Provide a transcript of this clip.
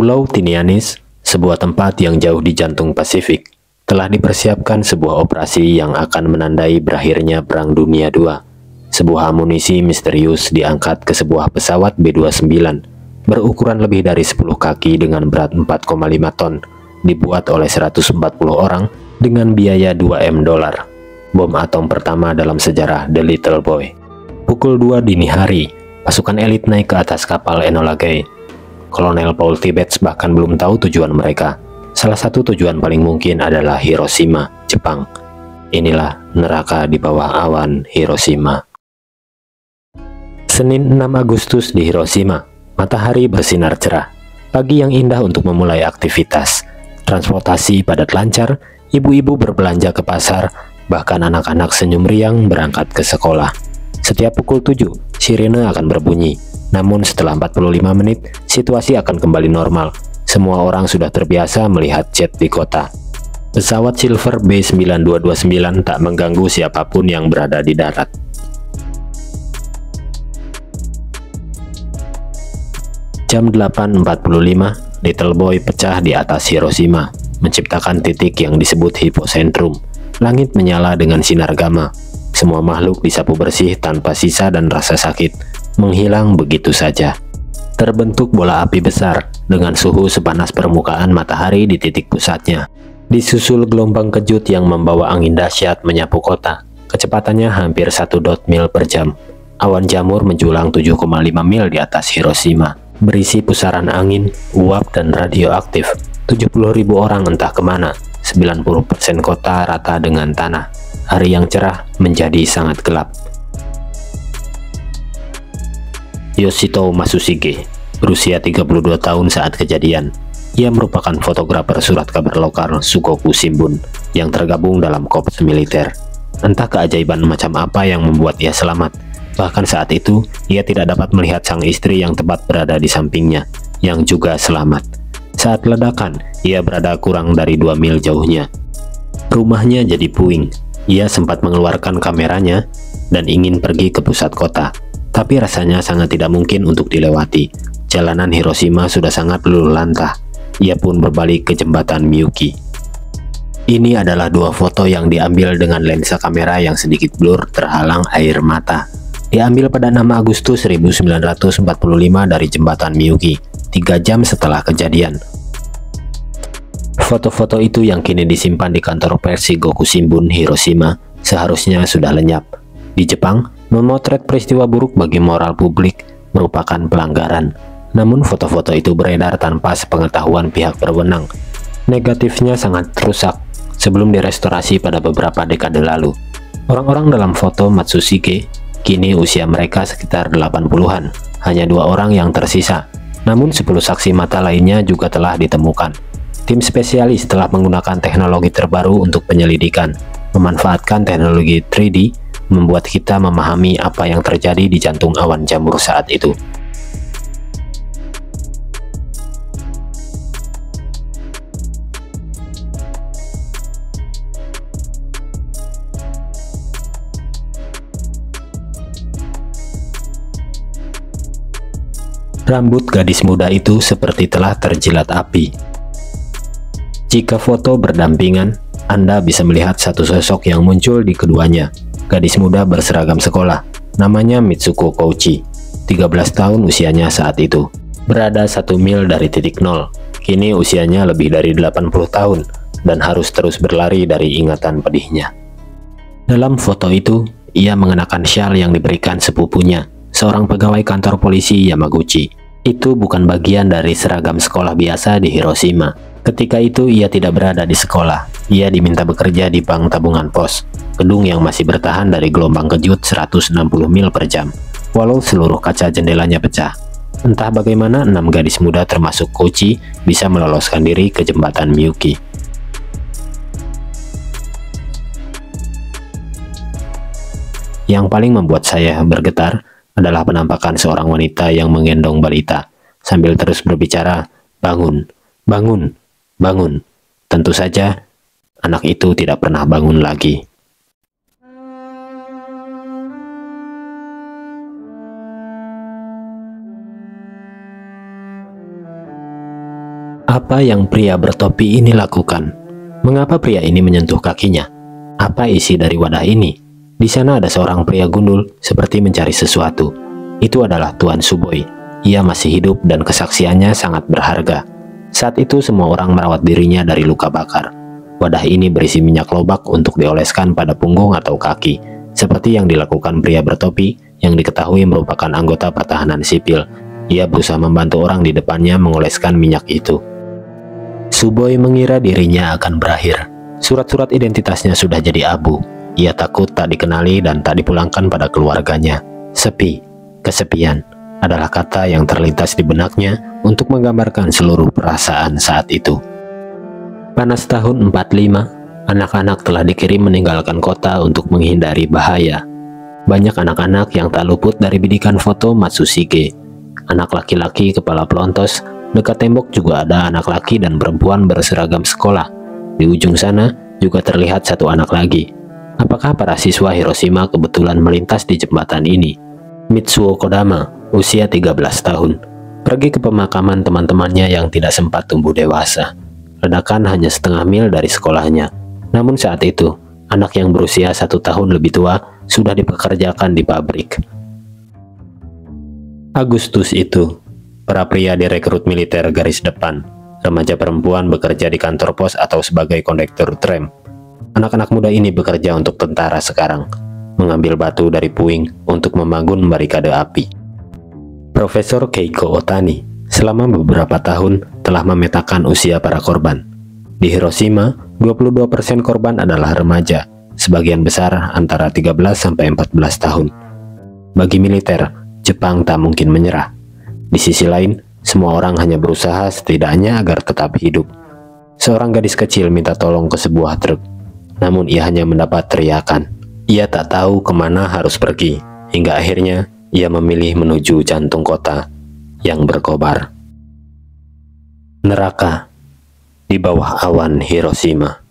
Pulau Tinianis, sebuah tempat yang jauh di jantung Pasifik, telah dipersiapkan sebuah operasi yang akan menandai berakhirnya Perang Dunia II. Sebuah amunisi misterius diangkat ke sebuah pesawat B-29 berukuran lebih dari 10 kaki dengan berat 4,5 ton, dibuat oleh 140 orang dengan biaya 2 M dolar. Bom atom pertama dalam sejarah The Little Boy. Pukul 2 dini hari, pasukan elit naik ke atas kapal Enola Gay. Kolonel Paul Tibbets bahkan belum tahu tujuan mereka. Salah satu tujuan paling mungkin adalah Hiroshima, Jepang. Inilah neraka di bawah awan Hiroshima. Senin 6 Agustus di Hiroshima, matahari bersinar cerah. Pagi yang indah untuk memulai aktivitas. Transportasi padat lancar, ibu-ibu berbelanja ke pasar, bahkan anak-anak senyum riang berangkat ke sekolah. Setiap pukul 7, sirene akan berbunyi. Namun setelah 45 menit, situasi akan kembali normal. Semua orang sudah terbiasa melihat jet di kota. Pesawat Silver B-9229 tak mengganggu siapapun yang berada di darat. Jam 8.45, Little Boy pecah di atas Hiroshima, menciptakan titik yang disebut hipocentrum. Langit menyala dengan sinar gamma. Semua makhluk disapu bersih tanpa sisa dan rasa sakit. Menghilang begitu saja. Terbentuk bola api besar dengan suhu sepanas permukaan matahari di titik pusatnya. Disusul gelombang kejut yang membawa angin dahsyat menyapu kota. Kecepatannya hampir 1 mil per jam. Awan jamur menjulang 7,5 mil di atas Hiroshima, berisi pusaran angin, uap, dan radioaktif. 70.000 orang entah kemana. 90% kota rata dengan tanah. Hari yang cerah menjadi sangat gelap. Yoshito Masushige berusia 32 tahun saat kejadian. Ia merupakan fotografer surat kabar lokal Sugoku Shimbun yang tergabung dalam korps militer. Entah keajaiban macam apa yang membuat ia selamat. Bahkan saat itu, ia tidak dapat melihat sang istri yang tepat berada di sampingnya, yang juga selamat. Saat ledakan, ia berada kurang dari 2 mil jauhnya. Rumahnya jadi puing. Ia sempat mengeluarkan kameranya dan ingin pergi ke pusat kota. Tapi rasanya sangat tidak mungkin untuk dilewati. Jalanan Hiroshima sudah sangat luluh lantah. Ia pun berbalik ke jembatan Miyuki. Ini adalah dua foto yang diambil dengan lensa kamera yang sedikit blur terhalang air mata. Diambil pada 6 Agustus 1945 dari jembatan Miyuki, 3 jam setelah kejadian. Foto-foto itu yang kini disimpan di kantor versi Goku Shimbun Hiroshima seharusnya sudah lenyap. Di Jepang, memotret peristiwa buruk bagi moral publik merupakan pelanggaran. Namun foto-foto itu beredar tanpa sepengetahuan pihak berwenang. Negatifnya sangat rusak sebelum direstorasi pada beberapa dekade lalu. Orang-orang dalam foto Matsushige kini usia mereka sekitar 80-an. Hanya 2 orang yang tersisa. Namun 10 saksi mata lainnya juga telah ditemukan. Tim spesialis telah menggunakan teknologi terbaru untuk penyelidikan. Memanfaatkan teknologi 3D membuat kita memahami apa yang terjadi di jantung awan jamur saat itu. Rambut gadis muda itu seperti telah terjilat api. Jika foto berdampingan, Anda bisa melihat satu sosok yang muncul di keduanya. Gadis muda berseragam sekolah, namanya Mitsuko Kouchi, 13 tahun usianya saat itu. Berada 1 mil dari titik nol, kini usianya lebih dari 80 tahun dan harus terus berlari dari ingatan pedihnya. Dalam foto itu, ia mengenakan syal yang diberikan sepupunya, seorang pegawai kantor polisi Yamaguchi. Itu bukan bagian dari seragam sekolah biasa di Hiroshima. Ketika itu ia tidak berada di sekolah. Ia diminta bekerja di bank tabungan pos, gedung yang masih bertahan dari gelombang kejut 160 mil per jam, walau seluruh kaca jendelanya pecah. Entah bagaimana 6 gadis muda termasuk Kouchi bisa meloloskan diri ke jembatan Miyuki. Yang paling membuat saya bergetar adalah penampakan seorang wanita yang menggendong balita sambil terus berbicara, "Bangun, bangun, bangun." Tentu saja, anak itu tidak pernah bangun lagi. Apa yang pria bertopi ini lakukan? Mengapa pria ini menyentuh kakinya? Apa isi dari wadah ini? Di sana ada seorang pria gundul seperti mencari sesuatu. Itu adalah Tuan Suboi. Ia masih hidup dan kesaksiannya sangat berharga. Saat itu semua orang merawat dirinya dari luka bakar. Wadah ini berisi minyak lobak untuk dioleskan pada punggung atau kaki, seperti yang dilakukan pria bertopi yang diketahui merupakan anggota pertahanan sipil. Ia berusaha membantu orang di depannya mengoleskan minyak itu. Suboi mengira dirinya akan berakhir. Surat-surat identitasnya sudah jadi abu. Ia takut tak dikenali dan tak dipulangkan pada keluarganya. Sepi, kesepian adalah kata yang terlintas di benaknya untuk menggambarkan seluruh perasaan saat itu. Panas tahun 45, anak-anak telah dikirim meninggalkan kota untuk menghindari bahaya. Banyak anak-anak yang tak luput dari bidikan foto Matsushige. Anak laki-laki kepala pelontos. Dekat tembok juga ada anak laki dan perempuan berseragam sekolah. Di ujung sana juga terlihat satu anak lagi. Apakah para siswa Hiroshima kebetulan melintas di jembatan ini? Mitsuo Kodama, usia 13 tahun, pergi ke pemakaman teman-temannya yang tidak sempat tumbuh dewasa. Ledakan hanya setengah mil dari sekolahnya. Namun saat itu, anak yang berusia 1 tahun lebih tua sudah dipekerjakan di pabrik. Agustus itu, para pria direkrut militer garis depan. Remaja perempuan bekerja di kantor pos atau sebagai kondektur tram. Anak-anak muda ini bekerja untuk tentara sekarang, mengambil batu dari puing untuk membangun barikade api. Profesor Keiko Otani selama beberapa tahun telah memetakan usia para korban. Di Hiroshima, 22% korban adalah remaja, sebagian besar antara 13-14 tahun. Bagi militer, Jepang tak mungkin menyerah. Di sisi lain, semua orang hanya berusaha setidaknya agar tetap hidup. Seorang gadis kecil minta tolong ke sebuah truk, namun ia hanya mendapat teriakan. Ia tak tahu kemana harus pergi, hingga akhirnya ia memilih menuju jantung kota yang berkobar. Neraka di bawah awan Hiroshima.